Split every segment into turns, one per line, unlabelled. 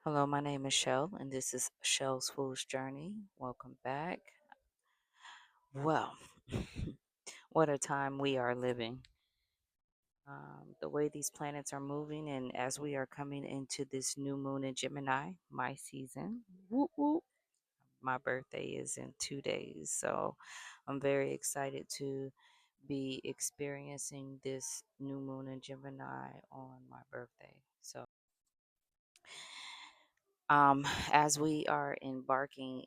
Hello, my name is Shell, and this is Shell's Fool's Journey. Welcome back. Well, what a time we are living. The way these planets are moving, and as we are coming into this new moon in Gemini, my season, whoop, whoop, my birthday is in 2 days. So I'm very excited to be experiencing this new moon in Gemini on my birthday. As we are embarking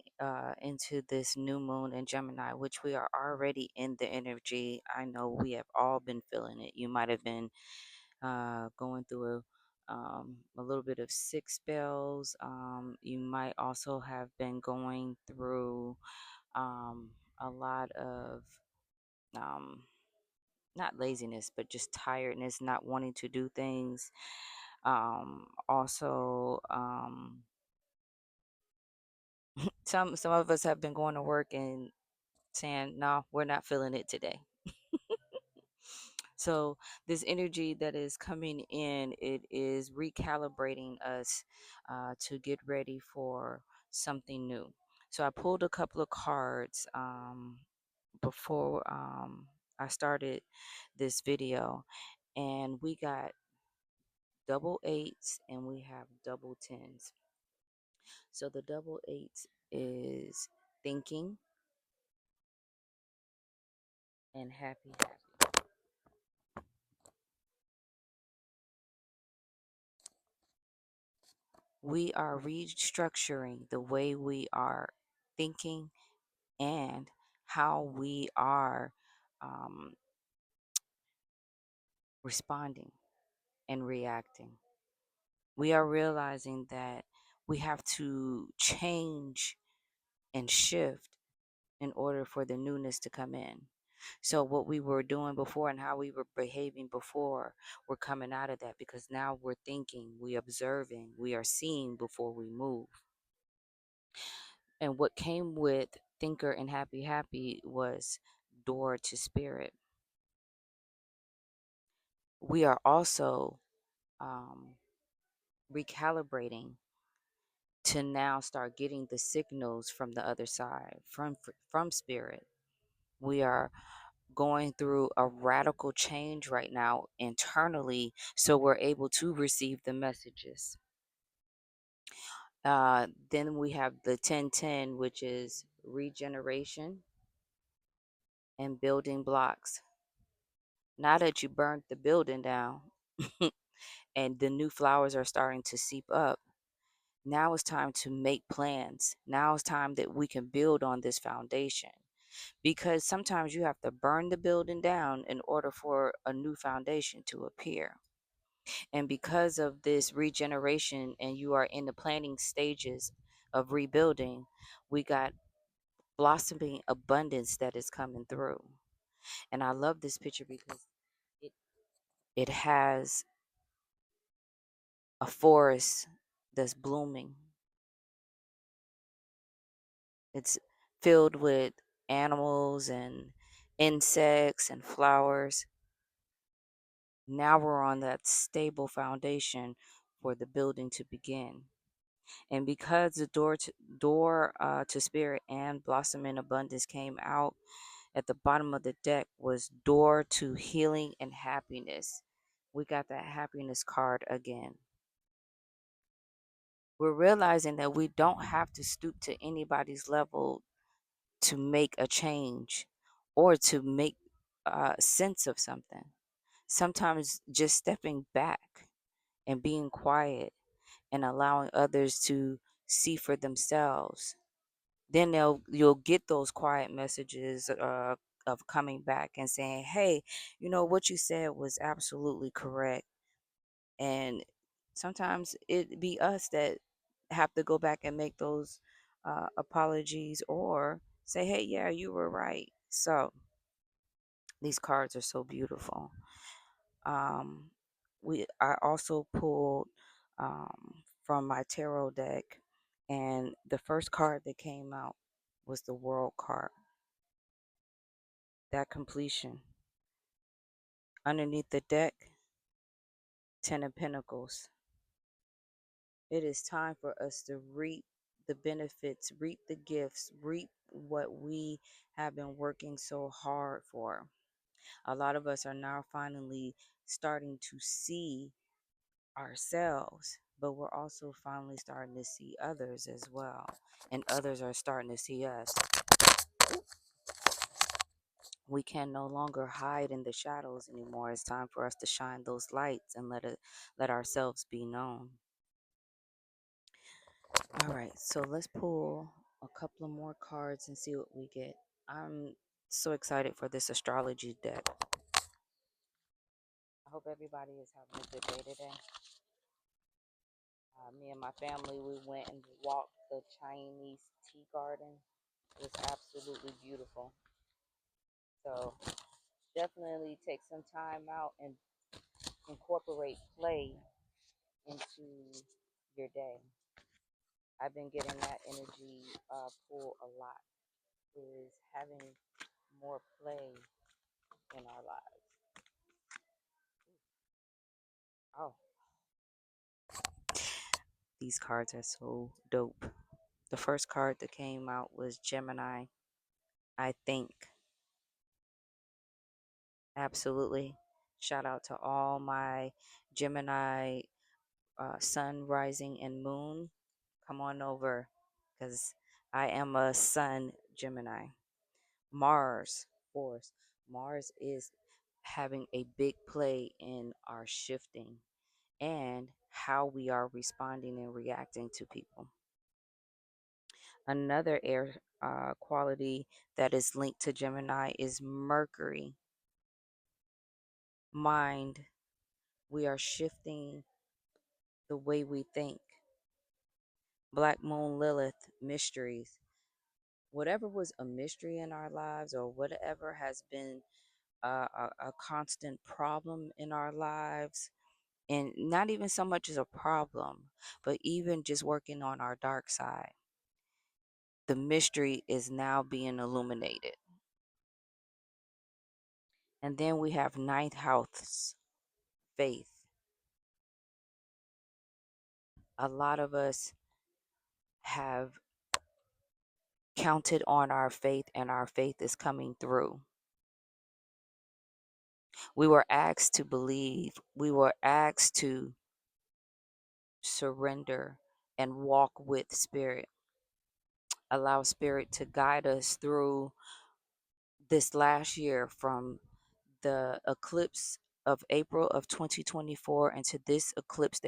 into this new moon in Gemini, which we are already in the energy, I know we have all been feeling it. You might have been going through a little bit of sick spells. You might also have been going through um, a lot of um, not laziness, but just tiredness, not wanting to do things. Also, some of us have been going to work and saying, "No, we're not feeling it today." So this energy that is coming in, it is recalibrating us to get ready for something new. So I pulled a couple of cards before I started this video, and we got double eights and we have double tens. So the double eights is thinking and happy, happy. We are restructuring the way we are thinking and how we are um, responding and reacting. We are realizing that we have to change and shift in order for the newness to come in. So, what we were doing before and how we were behaving before, we're coming out of that because now we're thinking, we observing, we are seeing before we move. And what came with Thinker and Happy Happy was door to spirit. We are also um, recalibrating to now start getting the signals from the other side, from spirit. We are going through a radical change right now internally, so we're able to receive the messages. Then we have the 1010, which is regeneration and building blocks. Now that you burnt the building down and the new flowers are starting to seep up, now it's time to make plans. Now it's time that we can build on this foundation. Because sometimes you have to burn the building down in order for a new foundation to appear. And because of this regeneration, and you are in the planning stages of rebuilding, we got blossoming abundance that is coming through. And I love this picture because it, it has a forest that's blooming. It's filled with animals and insects and flowers. Now we're on that stable foundation for the building to begin. And because the door to spirit and blossom in abundance came out at the bottom of the deck was door to healing and happiness. We got that happiness card again. We're realizing that we don't have to stoop to anybody's level to make a change or to make sense of something. Sometimes just stepping back and being quiet and allowing others to see for themselves, then you'll get those quiet messages of coming back and saying, hey, what you said was absolutely correct. And sometimes it be us that have to go back and make those apologies or say, hey, yeah, you were right. So these cards are so beautiful. um I also pulled from my tarot deck, and the first card that came out was the World card. That completion. Underneath the deck, Ten of Pentacles. It is time for us to reap the benefits, reap the gifts, reap what we have been working so hard for. A lot of us are now finally starting to see ourselves, but we're also finally starting to see others as well. And others are starting to see us. We can no longer hide in the shadows anymore. It's time for us to shine those lights and let ourselves be known. All right, so let's pull a couple of more cards and see what we get. I'm so excited for this astrology deck. I hope everybody is having a good day today. Me and my family, we went and walked the Chinese tea garden. It was absolutely beautiful. So definitely take some time out and incorporate play into your day. I've been getting that energy pull a lot. Is having more play in our lives. Oh, these cards are so dope. The first card that came out was Gemini. I think. Absolutely. Shout out to all my Gemini sun, rising, and moon. Come on over because I am a sun Gemini. Mars, force. Mars is having a big play in our shifting and how we are responding and reacting to people. Another air quality that is linked to Gemini is Mercury, mind. We are shifting the way we think. Black Moon Lilith, mysteries. Whatever was a mystery in our lives or whatever has been a constant problem in our lives, and not even so much as a problem, but even just working on our dark side, the mystery is now being illuminated. And then we have ninth house, faith. A lot of us have counted on our faith, and our faith is coming through. We were asked to believe, we were asked to surrender and walk with spirit, allow spirit to guide us through this last year from the eclipse of April of 2024 into this eclipse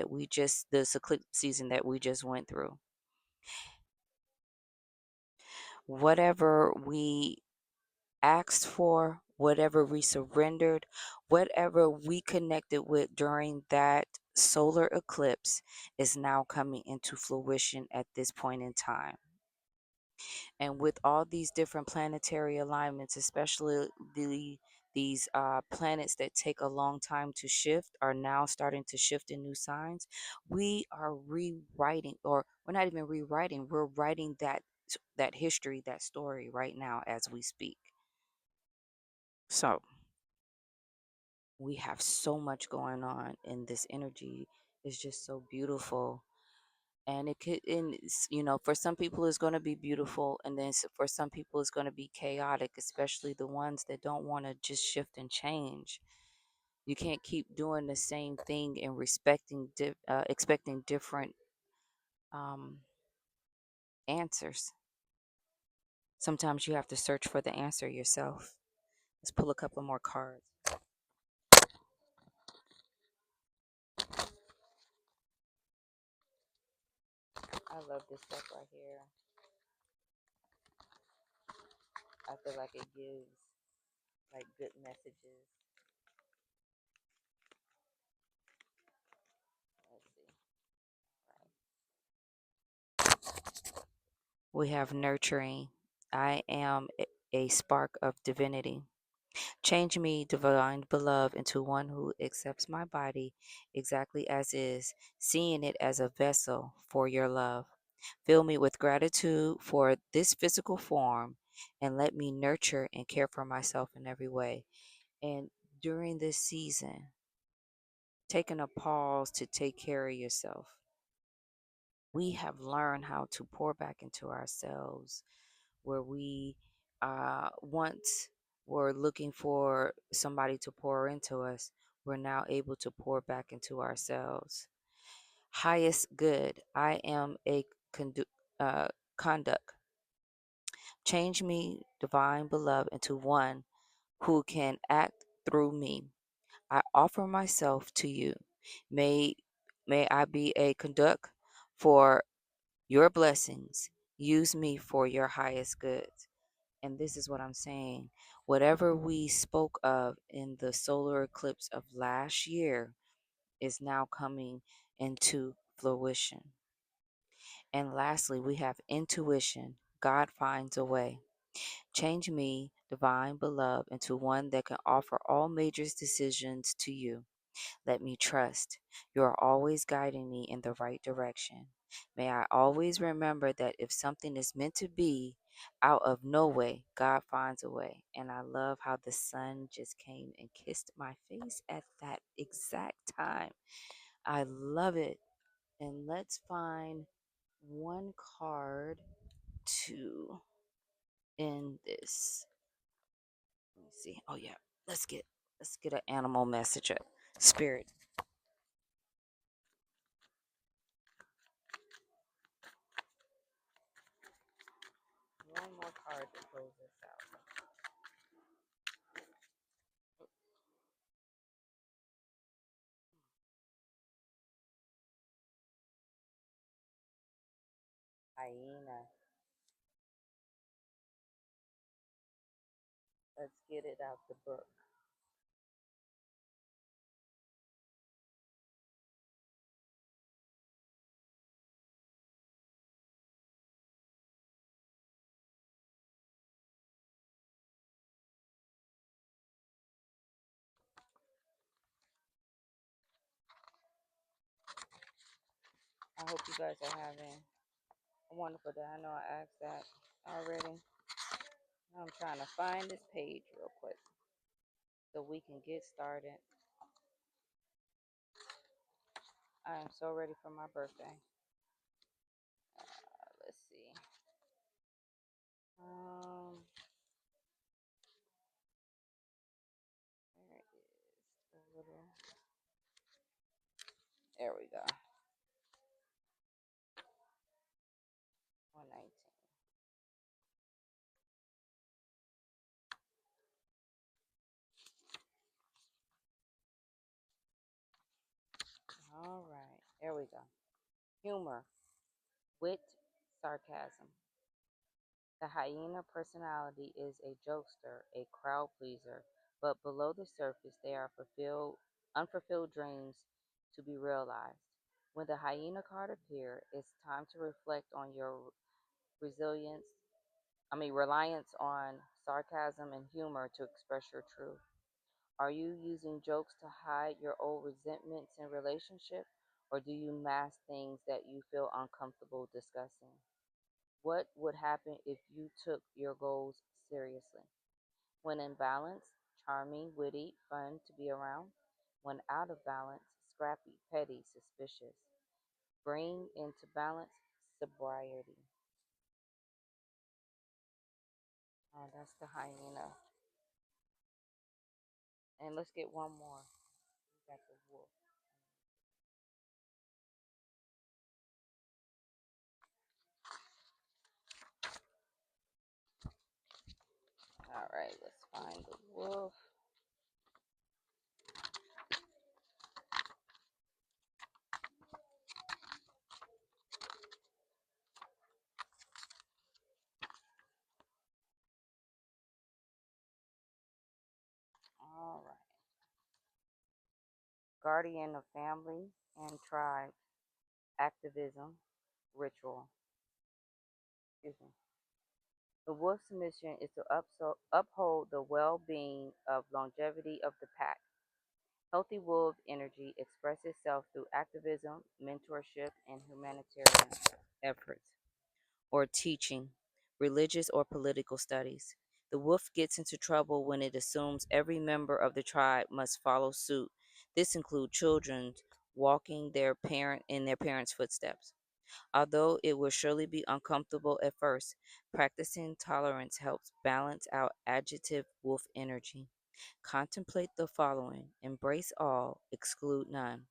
season that we just went through. Whatever we asked for, whatever we surrendered, whatever we connected with during that solar eclipse is now coming into fruition at this point in time. And with all these different planetary alignments, especially these planets that take a long time to shift are now starting to shift in new signs. We are rewriting, or we're not even rewriting, we're writing that history, that story right now as we speak. So we have so much going on, and this energy is just so beautiful. And it could, for some people it's going to be beautiful, and then for some people it's going to be chaotic, especially the ones that don't want to just shift and change. You can't keep doing the same thing and expecting different um, answers. Sometimes you have to search for the answer yourself. Let's pull a couple more cards. I love this deck right here. I feel like it gives like good messages. Let's see. We have nurturing. I am a spark of divinity. Change me, divine beloved, into one who accepts my body exactly as is, seeing it as a vessel for your love. Fill me with gratitude for this physical form and let me nurture and care for myself in every way. And during this season, taking a pause to take care of yourself. We have learned how to pour back into ourselves where we once were looking for somebody to pour into us. We're now able to pour back into ourselves. Highest good. I am a uh, conduct. Change me, divine beloved, into one who can act through me. I offer myself to you. May may I be a conduct for your blessings. Use me for your highest good. And this is what I'm saying. Whatever we spoke of in the solar eclipse of last year is now coming into fruition. And lastly, we have intuition. God finds a way. Change me, divine beloved, into one that can offer all major decisions to you. Let me trust. You are always guiding me in the right direction. May I always remember that if something is meant to be, out of no way, God finds a way. And I love how the sun just came and kissed my face at that exact time. I love it. And let's find one card to end this. Let me see. Oh yeah. Let's get an animal message up. Spirit. One more card to close this out. Hyena. Let's get it out the book. I hope you guys are having a wonderful day. I know I asked that already. I'm trying to find this page real quick so we can get started. I am so ready for my birthday. Let's see. Where is the little? There we go. 119. All right. There we go. Humor, wit, sarcasm. The hyena personality is a jokester, a crowd pleaser, but below the surface they are unfulfilled dreams to be realized. When the hyena card appears, it's time to reflect on your resilience, reliance on sarcasm and humor to express your truth. Are you using jokes to hide your old resentments in relationship, or do you mask things that you feel uncomfortable discussing? What would happen if you took your goals seriously? When in balance, charming, witty, fun to be around. When out of balance, scrappy, petty, suspicious. Bring into balance, sobriety. Oh, that's the hyena. And let's get one more. We got the wolf. All right, let's find the wolf. All right. Guardian of family and tribe, activism, ritual. Excuse me. The wolf's mission is to uphold the well-being of longevity of the pack. Healthy wolf energy expresses itself through activism, mentorship, and humanitarian efforts, or teaching, religious or political studies. The wolf gets into trouble when it assumes every member of the tribe must follow suit. This includes children walking their parents' footsteps. Although it will surely be uncomfortable at first, practicing tolerance helps balance out adjective wolf energy. Contemplate the following: embrace all, exclude none.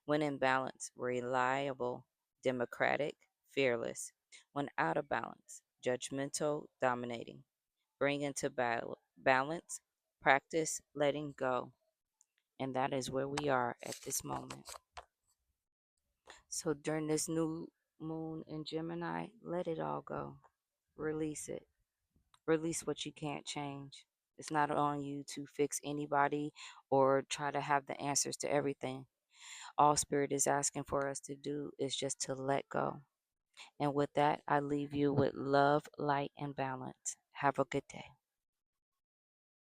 When in balance, reliable, democratic, fearless. When out of balance, judgmental, dominating. Bring into balance, practice letting go. And that is where we are at this moment. So during this new moon in Gemini, let it all go. Release it. Release what you can't change. It's not on you to fix anybody or try to have the answers to everything. All Spirit is asking for us to do is just to let go. And with that, I leave you with love, light, and balance. Have a good day.